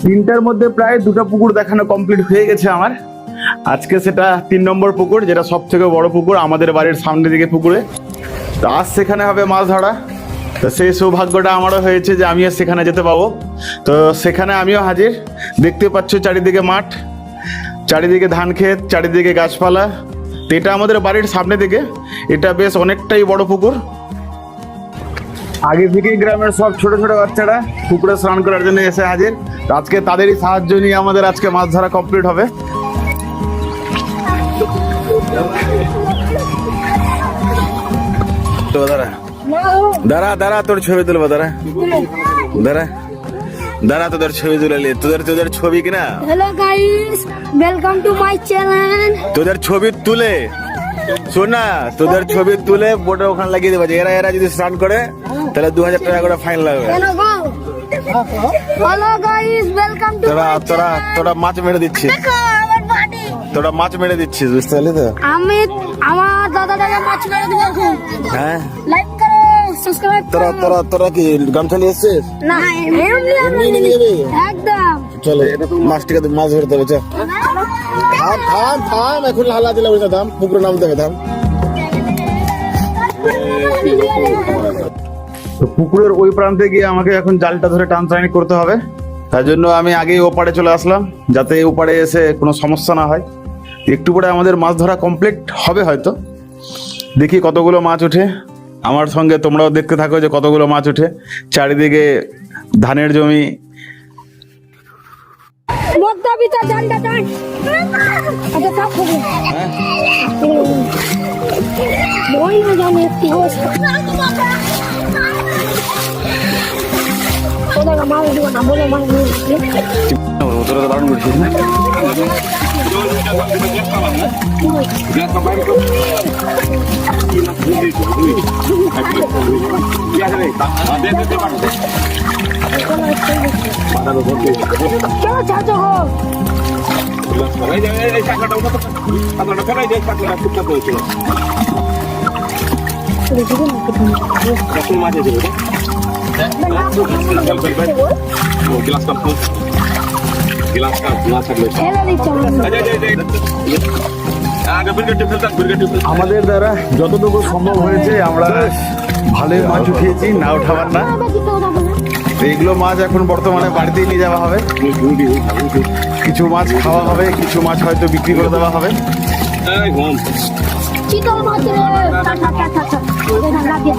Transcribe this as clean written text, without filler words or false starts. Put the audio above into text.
তিনটার মধ্যে প্রায় দুটো পুকুর দেখানো কমপ্লিট হয়ে গেছে আমার। আজকে সেটা 3 নম্বর পুকুর, যেটা সব থেকে বড় পুকুর আমাদের বাড়ির সামনের দিকে পুকুরে। তো আজ সেখানে হবে মাছ ধরা। তো সেই সৌভাগ্যটা আমারও হয়েছে যে আমিও সেখানে যেতে পাবো। তো সেখানে আমিও হাজির। দেখতে পাচ্ছ চারিদিকে মাঠ, চারিদিকে ধান ক্ষেত, চারিদিকে গাছপালা। তো এটা আমাদের বাড়ির সামনে দিকে, এটা বেশ অনেকটাই বড় পুকুর। আগে থেকেই গ্রামের সব ছোট ছোট বাচ্চারা পুকুরে স্নান করার জন্য এসে হাজির। তো আজকে তাদেরই সাহায্য নিয়ে আমাদের আজকে মাছ ধরা কমপ্লিট হবে। তো দাঁড়া দাঁড়া দাঁড়া, তোর ছবি তুলবো। দাঁড়া দাঁড়া দাঁড়া, তোদের ছবি তুলে নি। তোদের ছবি কিনা। Hello guys, welcome to my channel. তোদের ছবি তুলে শোন না, তোদের ছবি তুলে বোর্ডে ওখানে লাগিয়ে দেবো। এরা যদি স্নান করে তাহলে 2000 টাকা করে ফাইন লাগবে। হ্যালো গাইস, ওয়েলকাম টু তোরা মাছ মেরে দিচ্ছিস। আমার বাড়ি। তোরা মাছ মেরে দিচ্ছিস, বুঝতে পারলি তো? আমি আমার দাদা মাছ মেরে দিব এখন। হ্যাঁ, লাইক করো, সাবস্ক্রাইব করো। তোরা কি গামছা নিয়ে এসছিস? না, একদম। চলো মাছটিকে মাছ ধরতে হবে। চল থাম, এখন হালা দিলে বুঝতে থাম, পুকুরে নামতে হবে। থাম। তো পুকুরের ওই প্রান্তে গিয়ে আমাকে এখন জালটা ধরে টানটানি করতে হবে। তার জন্য আমি আগেই ওপারে চলে আসলাম, যাতে ওপারে এসে কোনো সমস্যা না হয়। একটু পরে আমাদের মাছ ধরা কমপ্লিট হবে হয়তো। দেখি কতগুলো মাছ ওঠে। আমার সঙ্গে তোমরাও দেখতে থাকো যে কতগুলো মাছ ওঠে। চারিদিকে ধানের জমি। মদ্দা বিতা জানটা টান। আচ্ছা কাপ হবে। বই না জানে কি হচ্ছে। ওটা মাল দিব না, বলে মাল দিব। তোরা তো বারণ করছিস না। চলো চাচো হো। আমাদের দ্বারা যতটুকু সম্ভব হয়েছে আমরা ভালোই মাছ উঠিয়েছি, না উঠাবার না। এইগুলো মাছ এখন বর্তমানে বাড়িতেই নিয়ে যাওয়া হবে। কিছু মাছ খাওয়া হবে, কিছু মাছ হয়তো বিক্রি করে দেওয়া হবে। চিতল মাছ রে, টাটা টাটা টাটা। ওটা লাগিয়ে।